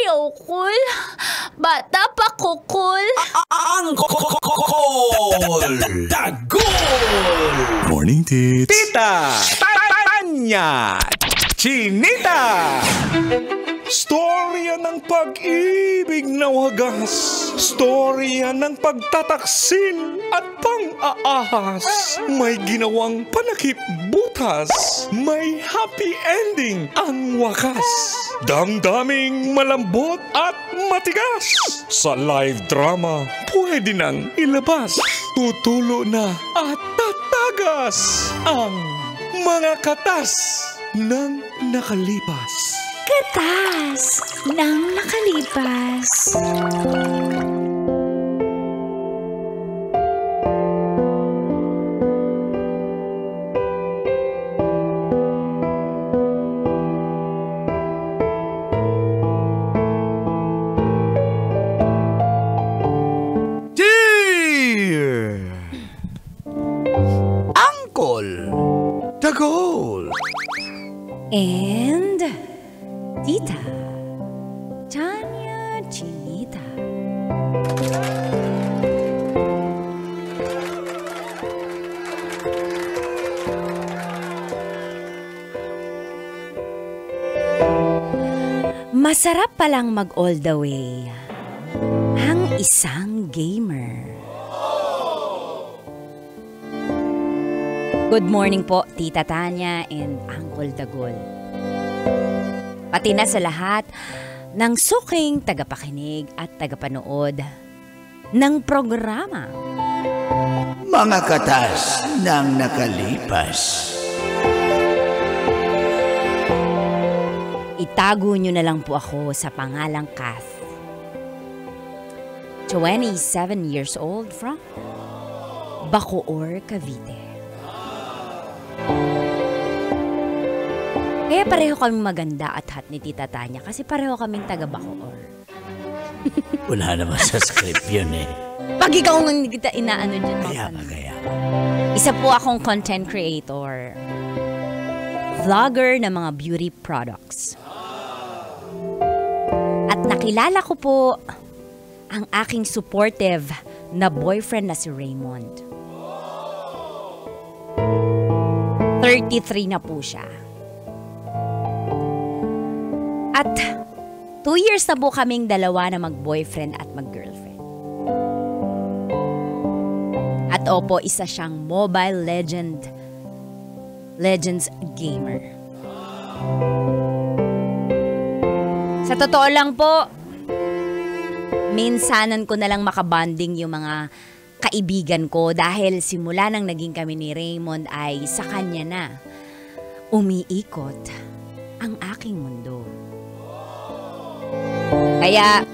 Ayokul. Bata pa kukul. Ang Dagol! Morning, Tits. Tita! Tanya! Chinita! Storya ng pag-ibig na wagas. Storya ng pagtataksil at pang-aahas. May ginawang panakip butas. May happy ending ang wakas. Damdaming malambot at matigas. Sa live drama, pwede nang ilabas. Tutulo na at tatagas ang mga katas ng nakalipas. Katas ng nakalipas. Dear Uncle Dagol And Tita Tanya Chinita. Masarap palang mag all the way ang isang gamer. Good morning po, Tita Tanya and Uncle Dagol. Pati na sa lahat ng suking tagapakinig at tagapanood ng programa. Mga katas ng nakalipas. Itago nyo na lang po ako sa pangalang Kath. 27 years old from Bacoor, Cavite. Kaya pareho kaming maganda at hot ni Tita Tanya kasi pareho kaming taga Bacoor. Wala naman sa script yun eh. Pag ikaw nga kita inaano dyan. Kaya. Isa po akong content creator. Vlogger ng mga beauty products. At nakilala ko po ang aking supportive na boyfriend na si Raymond. 33 na po siya. At 2 years na po kaming dalawa na mag-boyfriend at mag-girlfriend. At opo, isa siyang Mobile Legends gamer. Sa totoo lang po, minsanan ko na lang makabanding yung mga kaibigan ko dahil simula nang naging kami ni Raymond ay sa kanya na umiikot ang aking mundo. Kaya,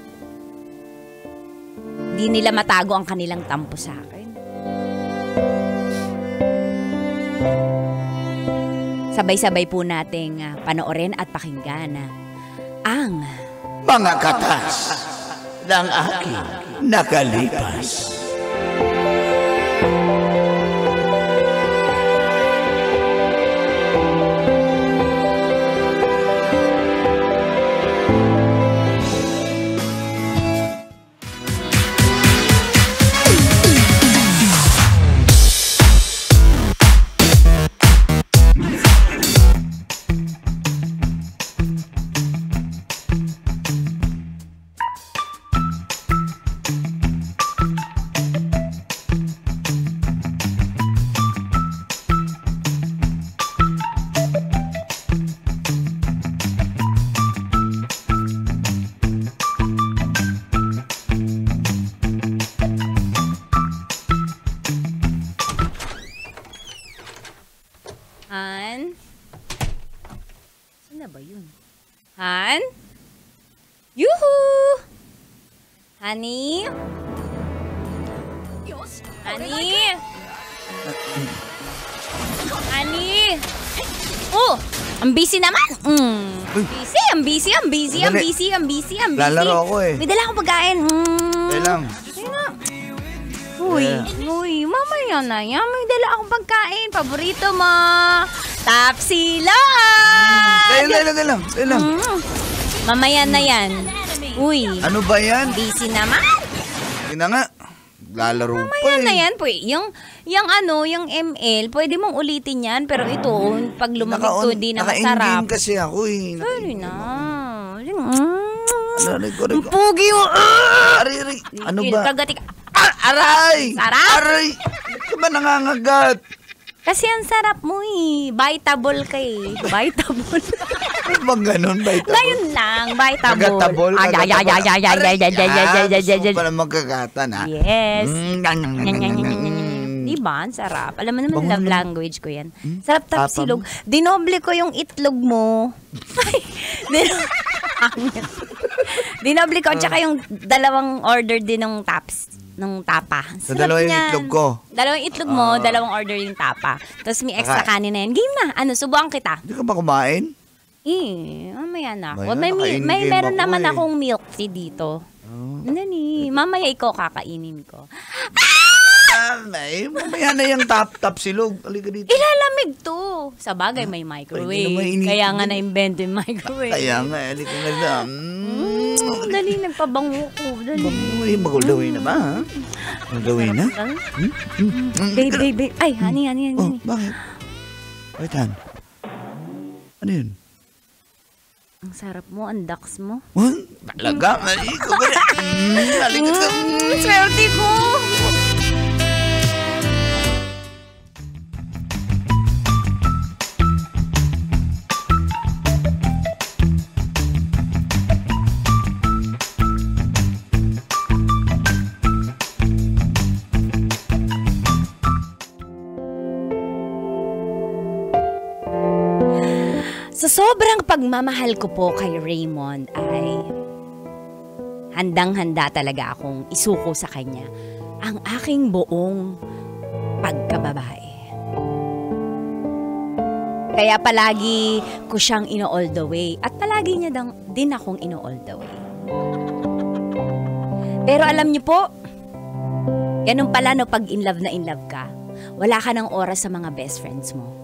di nila matago ang kanilang tampo sa akin. Sabay-sabay po nating panoorin at pakinggan ang Mga katas ng aking nakalipas. Han? Saan na ba yun? Han? Yuhu! Honey? Honey? Honey? Oh! Ang busy naman! Busy. Lalaro ako eh. May dala akong pagkain. Kaya lang. Uy, mamaya na yan. May dala akong pagkain. Paborito mo. Tapsilog! Kaya lang. Mamaya na yan. Uy, Ano ba yan? busy naman. Yun na nga. Lalaro pa Mamaya eh. na yan, yung ML, pwede mong ulitin yan. Pero ito, pag lumamig to, hindi na masarap. Naka-in-game kasi ako eh. Sorry na. Aray ko. Pugi mo. Aray. Ano ba? Kagatik. Aray! Sarap! Aray! Ito ba nangangagat? Kasi ang sarap mo eh. Bitable ka eh. Bitable. Ano bang ganun? Baitable? Ngayon lang, bitable. Kagatabol? Ay. Gusto pala magkagatan ha? Yes. Mm. Diba? Ang sarap. Alam mo naman, Bango love naman. language ko yan. Sarap tapsilog. Papa Dinoble ko yung itlog mo. Dinoble ko. Tsaka yung dalawang order din ng ng tapa. Sa dalawa yung itlog ko. Dalawang itlog mo, dalawang order yung tapa. Tapos may extra kanin na yan. Game na. Ano, subukan kita. Hindi ka ba kumain? Mamaya na ako. Mamaya, naka-in-game Meron ako naman eh. akong milk tea dito. Nani, mamaya ikaw kakainin ko. Mamaya na yung top silog. Halika dito. Ilalamig to. Sa bagay, may microwave. mainit. Kaya nga na-invento yung microwave. Kaya nga, halika na lang. Dali, nagpabango ko. Dali. Magulawin na ba, ha? Magulawin na? Babe. Ay, honey. Oh, bakit? Wait, Han. Ano yun? Ang sarap mo, ang daks mo. Talaga, mali ko ba? Halika na. Swerte ko. Sa sobrang pagmamahal ko po kay Raymond ay handang-handa talaga akong isuko sa kanya ang aking buong pagkababae. Kaya palagi ko siyang ino-all the way at palagi niya din akong ino-all the way. Pero alam niyo po, ganun pala no pag in love ka, wala ka ng oras sa mga best friends mo.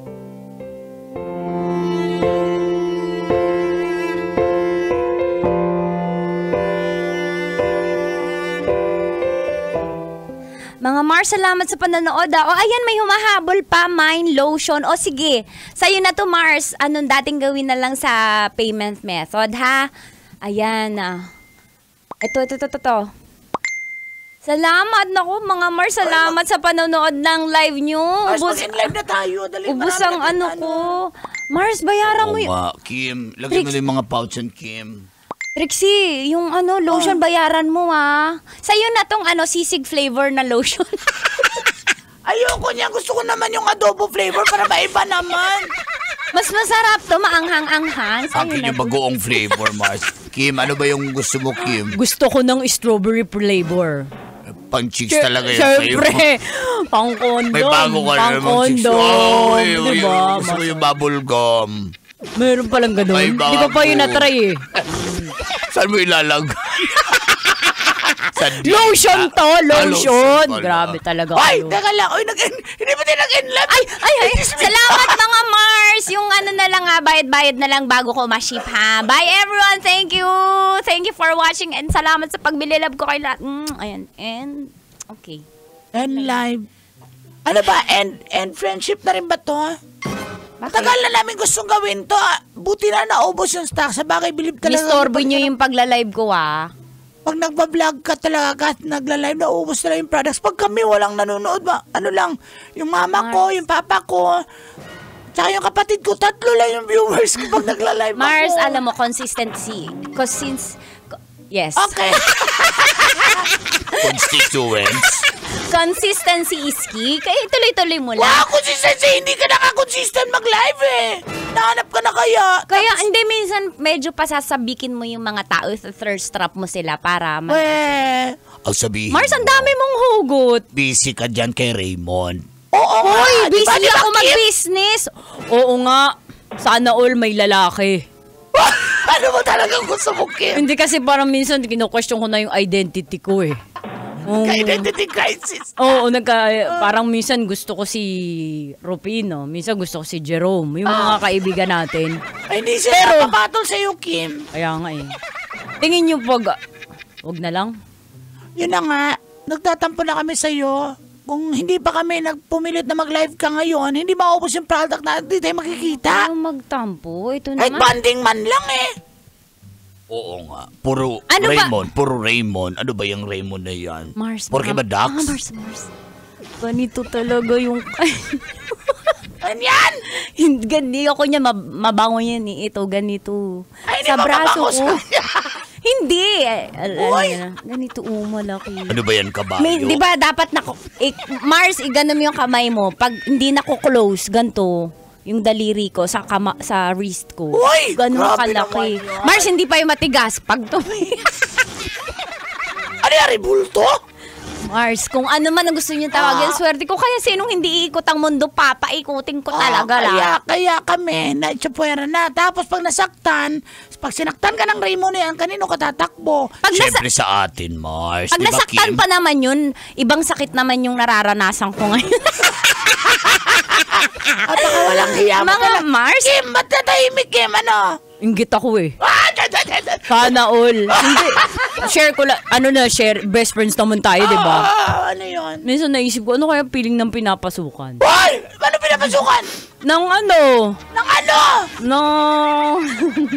Mga Mars, salamat sa panonood. O, ayan, may humahabol pa, Mine Lotion. O, sige, sa'yo na to, Mars. Anong dating gawin na lang sa payment method, ha? Ayan, Ito. Salamat, naku, mga Mars, salamat sa panonood ng live nyo. Mars, live na tayo. Dali, ubus ang ano ko. Mars, bayaran mo Oo nga, Kim. Lagyan mo na yung mga pouch and Kim. Trixie, yung lotion, bayaran mo, Sa'yo na tong sisig flavor na lotion. Ayoko niya. Gusto ko naman yung adobo flavor para maiba naman. Mas masarap to, maanghang-anghang. Sa'yo Akin na yung to. bagoong flavor, Mars. Kim, ano ba yung gusto mo, Kim? Gusto ko ng strawberry flavor. Pang-chicks talaga yung Siyempre, flavor. pang-condom. May bago ka na naman, chicks. Pang-condom. Oh, Diba? gusto mo yung bubble gum. Meron palang ganun. May Di ko pa yun bago. na-try eh. Saan mo ilalagay? Lotion to, lotion. pala. Grabe talaga Ay, kayo. teka lang. Uy, hindi ba tayo nag-inlove? Ay, salamat mga Mars. Yung na lang bayad-bayad na lang bago ko ma-ship ha. Bye everyone, thank you. Thank you for watching and salamat sa pagbili love ko kay lahat. Ayan, and okay. And live. Ano ba? And friendship na rin ba to? Matagal na namin gustong gawin to. Buti na naubos yung stock. Sa bagay, bilib talaga. Nistorbo nyo yung pagla-live ko Pag nagbablog ka talaga at nagla-live, naubos na yung products. Pag kami walang nanonood, ano lang, yung mama ko, yung papa ko, tsaka yung kapatid ko, 3 lang yung viewers ko pag nagla-live Mars, ako. alam mo, consistency. Yes. Okay. Constituents. Consistency is key. Kaya tuloy-tuloy mo lang. Wow, consistency. Hindi ka naka-consistent mag-live eh. Nahanap ka na kaya. Kaya hindi minsan medyo pasasabikin mo yung mga tao sa thirst trap mo sila para Ang sabihin Mars, ang dami mong hugot. busy ka dyan kay Raymond. Oo nga. Hoy, Di ba, busy di ba, ako Kim? mag-business. Oo nga. Sana all may lalaki. Ano mo talagang gusto mo, Kim? Hindi kasi parang minsan kino-question ko na yung identity ko eh. Identity crisis. Oo, parang minsan gusto ko si Rupino, minsan gusto ko si Jerome, yung mga kaibigan natin. Ay, hindi siya napapatol sa'yo, Kim. Kaya nga eh. Tingin niyo pag... Huwag na lang. Yun na nga, nagtatampo na kami sa'yo. Kung hindi pa kami nagpumilit na mag-live ka ngayon, hindi maubos yung product na hindi tayo makikita. Ano magtampo? Ito Kahit naman. banding man lang eh. Oo nga. Puro Ano ba? Raymond. Puro Raymond. Ano ba yung Raymond na yan? Mars. Porke ba Dax? Mars. Ganito talaga yung... Ano yan? Hindi ako niya mabango yan eh. Ito, ganito. Ay, sa hindi braso mapapangos ko. ka. Hindi. Uy. Ganito, malaki. Ano ba yan, kabayo? Di ba dapat Mars, igano mo yung kamay mo. Pag hindi nako-close, ganito, yung daliri ko sa wrist ko. Uy! Ganun Grabe kalaki. naman yun. Mars, hindi pa yung matigas. Pag Ano yan, bulto? Mars, kung ano man ang gusto niyo tawagin, swerte ko. Kaya sinong hindi iikot ang mundo, papaikutin ko talaga lang. Kaya kami, naitsapwera na. Tapos pag nasaktan, pag sinaktan ka ng Raymond na yan, kanino ka tatakbo? Siyempre sa atin, Mars. Pag Di ba, nasaktan Kim? pa naman yun, ibang sakit naman yung nararanasan ko ngayon. At baka walang hiya mo Mga Mars, Kim, ba't natahimik, Kim? Ano? inggit ako eh. Sana all. Hindi. Share ko lang. Share. Best friends naman tayo, di ba? Ano yun? Minsan naisip ko, ano kaya feeling ng pinapasukan? Hoy! Ano pinapasukan? Nang ano? Ng ano?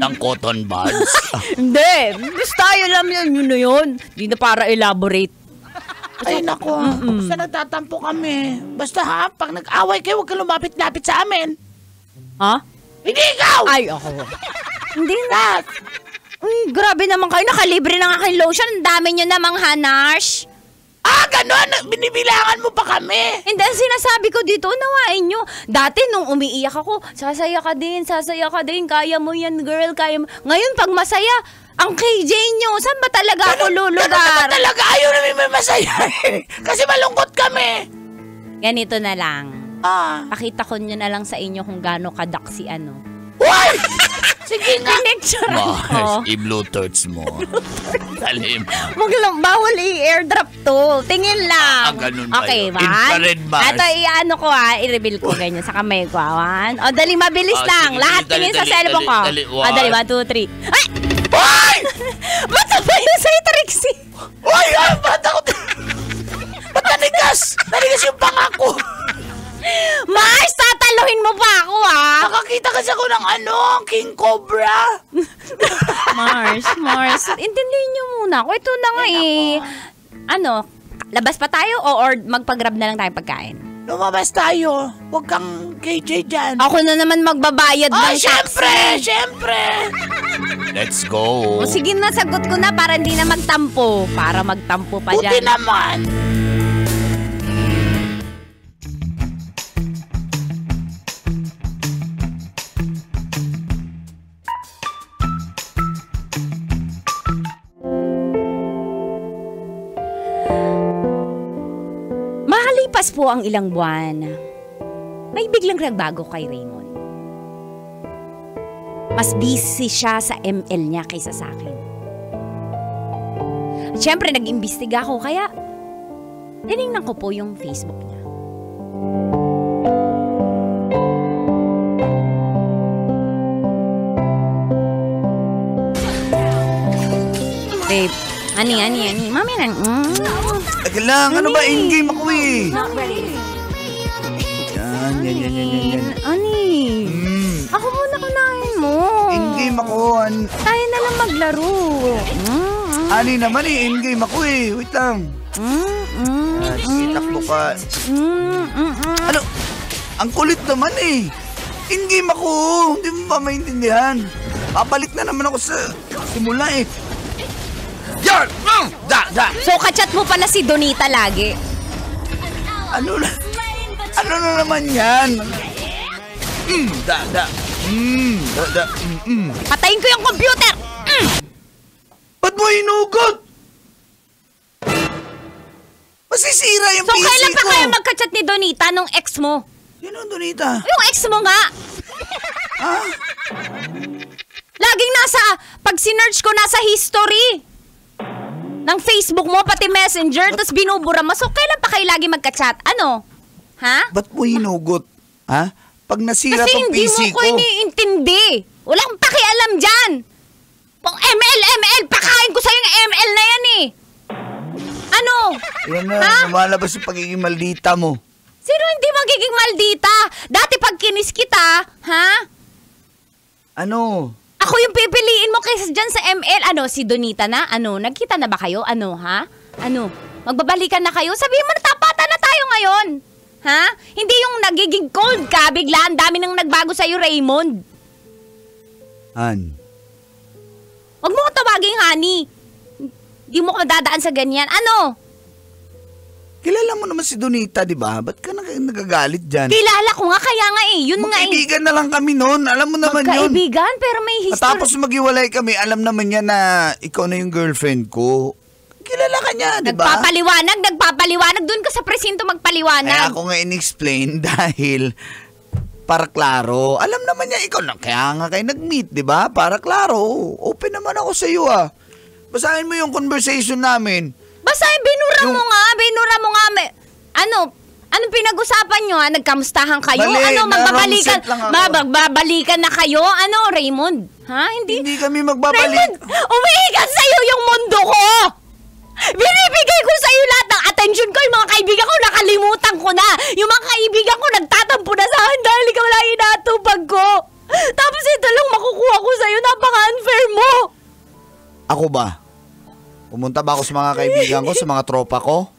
Ng cotton buds. Hindi. Basta tayo lang yun na yun. Hindi na para elaborate. Ay, nako. Basta nagtatampo kami. Basta ha, pag nag-away kayo, huwag kang lumapit-lapit sa amin. Ha? Hindi ikaw! Ay, ako. Hindi na. Uy, grabe naman kayo. Nakalibre ng aking lotion. Ang dami nyo namang hanash. Ganon? Binibilangan mo pa kami. Hindi, ang sinasabi ko dito, unawain nyo. Dati nung umiiyak ako, sasaya ka din, kaya mo yan, girl, kaya mo. Ngayon, pag masaya, ang KJ nyo, saan ba talaga ako lulugar? Ganun ba talaga? Ayaw namin may masaya eh. Kasi malungkot kami. Ganito na lang. Pakita ko nyo na lang sa inyo kung gaano kadaksi ano. Uy! Sige nga. Picture Mars, i-blue torch mo. Salim. Bawal i-airdrop to. Tingin lang. Ganun ba Okay, yun? man. Infrared, Mars. Ito, i-ano ko i-reveal ko ganyan sa kamay ko. O, dali, mabilis lang. Sige, Lahat dali, tingin sa dali, cellphone ko. dali. Dali, 1, 2, 3. Ay! Uy! Ba't ba yun sa'yo, Trixie? Uy! Ba't ako? Ba't nanigas? Nanigas yung pangako. Mars, tataluhin mo pa ako, Nakakita kasi ako ng King Cobra. Mars, intindihin niyo muna ako. Ito na nga labas pa tayo or magpa-grab na lang tayo pagkain? Lumabas tayo. Huwag kang KJ dyan. Ako na naman magbabayad ng taxi. Siyempre. Let's go. Sige na, sagot ko na para hindi na magtampo. Para magtampo pa Buti dyan. naman. Makalipas po ang ilang buwan, may biglang nagbago kay Raymond. Mas busy siya sa ML niya kaysa sa akin. At syempre, nag-imbestiga ako kaya tinignan ko po yung Facebook niya. Babe, ani. Mami na. Teka lang, ano ba? In-game ako eh. Not ready. Yan. Ani. Ako muna kunain mo. In-game ako. Tayo na lang maglaro. Ani naman eh, in-game ako eh. Wait lang. Takbo ka. Ano? Ang kulit naman eh. In-game ako. Hindi mo ba maintindihan? Babalik na naman ako sa simula eh. Yan! So, kachat mo pala si Donita lagi. Ano na naman yan? Patayin ko yung computer! Ba't mo hinugot? Masisira yung So, PC kailan pa ko. kayo magkachat ni Donita nung ex mo? Sino ang Donita? Yung ex mo nga! Laging pag sinearch ko, nasa history ng Facebook mo, pati messenger, tapos binubura mo. So, kailan pa kayo lagi magka-chat? Ano? Ha? Ba't mo hinugot? Ha? Pag nasira Kasi tong hindi PC mo ko iniintindi. Walang pakialam dyan. ML, pakala Yan na, lumalabas yung pagiging maldita mo. Sino hindi magiging maldita? Dati pag kinis kita, ha? Ano? Ako yung pipiliin mo kaysa dyan sa ML. Ano, si Donita na? Ano, nagkita na ba kayo? Ano, ha? Ano, magbabalikan na kayo? Sabihin mo na tapatan na tayo ngayon. Ha? Hindi yung nagiging cold ka, bigla ang dami nang nagbago sa'yo, Raymond. Han. Huwag mo ko tawaging honey. Hindi mo ko dadaan sa ganyan. Ano? Kilala mo naman si Donita, di ba? Ba't ka nagagalit dyan? Kilala ko nga, kaya nga eh. Yun nga eh. Magkaibigan na lang kami noon. Alam mo naman yun. Magkaibigan, pero may history. Tapos maghiwalay kami, alam naman niya na ikaw na yung girlfriend ko. Kilala ka niya, di ba? Nagpapaliwanag. Doon ka sa presinto magpaliwanag. Ay, ako nga in-explain dahil para klaro. Alam naman niya ikaw na, kaya nga kayo nag-meet, di ba? Para klaro. Open naman ako sa iyo ah. Basahin mo yung conversation namin. Basta binura mo nga. Anong pinag-usapan nyo ha? Nagkamustahan kayo? Mali, magbabalikan na kayo? Ano, Raymond? Ha? Hindi kami magbabalik. Raymond, umiigat sa'yo yung mundo ko! Binibigay ko sa'yo lahat ng attention ko. Yung mga kaibigan ko, nakalimutan ko na. Yung mga kaibigan ko, nagtatampo na sa akin dahil ikaw lang inatupag ko. Tapos ito lang makukuha ko sa'yo. Napaka-unfair mo. Ako ba? Pumunta ba ako sa mga kaibigan ko, sa mga tropa ko?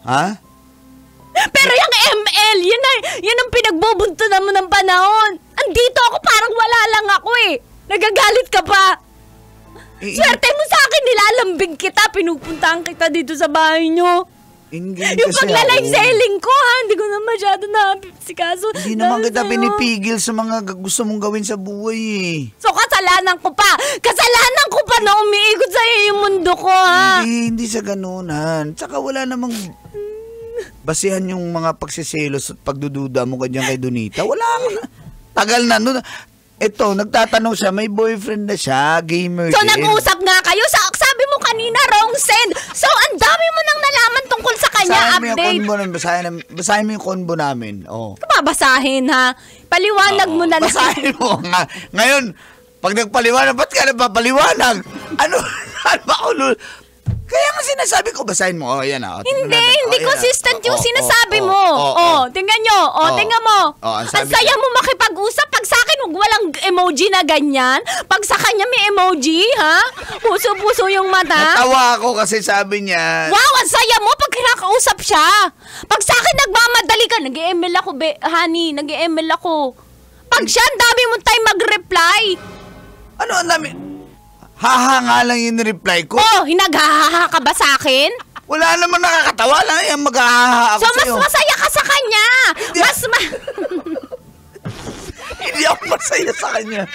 Ha? Pero yung ML, yun ang pinagbubuntunan mo ng panahon. Andito ako, parang wala lang ako eh. Nagagalit ka pa. Swerte mo sa akin, nilalambing kita, pinupuntahan kita dito sa bahay nyo. Yung pagla-live selling ko ha, hindi ko na masyado naapsikaso. Hindi naman kita pinipigil sa mga gusto mong gawin sa buhay eh. So kasalanan ko pa na umiikot sa'yo yung mundo ko ha. Hindi sa ganunan. Tsaka wala namang basihan yung mga pagsiselos at pagdududa mo ganyan kay Donita. Wala ka. Tagal na. Ito, nagtatanong siya, may boyfriend na siya, gamer So din. nag-usap nga kayo, sabi mo kanina, wrong send. So ang dami mo nang nalaman tungkol sa kanya, update. Basahin mo yung convo namin. Oh. Babasahin ha. Paliwanag mo na lang. Basahin mo nga. Ngayon, pag nagpaliwanag, ba't ka nagpapaliwanag? Ano ba ulo? Kaya nga sinasabi ko, basahin mo. Oh, yan ah. Hindi consistent yung sinasabi mo. Tingnan nyo. Tingnan mo. Ang saya mo makipag-usap. Pag sa akin, walang emoji na ganyan. Pag sa kanya may emoji, ha? Puso-puso yung mata. Natawa ako kasi sabi niya. Wow, ang saya mo pag kinakausap siya. Pag sa akin, nagmamadali ka. Nag-email ako, honey. Nag-email ako. Pag siya, ang dami mong time mag-reply. Ano ang dami? Haha nga lang yung reply ko. Hinaghahaha ka ba sa akin? Wala naman nakakatawa lang yan. Maghahaha ako so, sa'yo. mas masaya ka sa kanya. Hindi ako masaya sa kanya.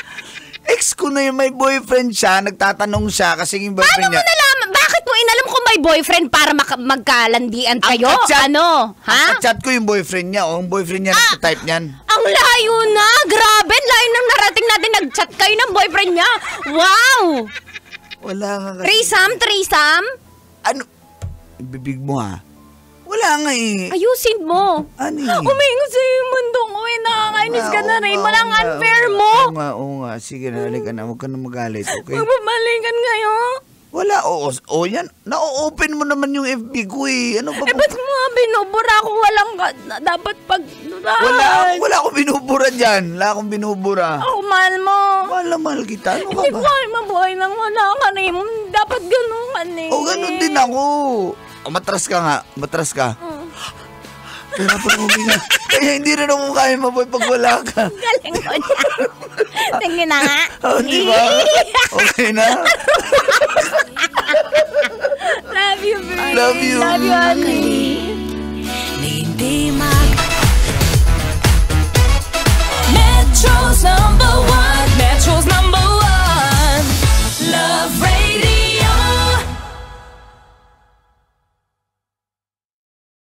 Ex ko na yung may boyfriend siya. Nagtatanong siya kasi yung boyfriend niya. Paano mo nalaman? Bakit mo inalam kung may boyfriend para magkalandian kayo? Ang chat ko yung boyfriend niya. Yung boyfriend niya nagtatype niyan. Ang layo na. Grabe. Layo nang narating natin. Nag-chat kayo ng boyfriend niya. Wow. Wala nga kasi. Threesome? Ano? Bibig mo ha? Wala nga eh. Ayusin mo. Ano eh? Umingot sa yung mundo ko eh. Nakakainis ka na rin. Walang unfair mo. Oo nga. Sige na. Halika na. Huwag ka na magalit. Okay? Magbabalikan kayo. Wala. Oo yan. Na-open mo naman yung FB ko eh. Ano ba? Ba't mo nga binubura ko? Walang dapat pag... Wala akong binubura dyan. Wala akong binubura. Ako, mahal mo. Mahal kita. Ano ka Hindi ba? ko kaya mabuhay nang wala ka rin. Dapat ganun ka rin. Ganun din ako. Matras ka nga. Matras ka. Kaya pag huminga. Kaya hindi rin ako kaya mabuhay pag wala ka. Galing mo na. Tingin na nga. Di ba? Okay na? Love you, baby. Love you. Love you, honey. Hindi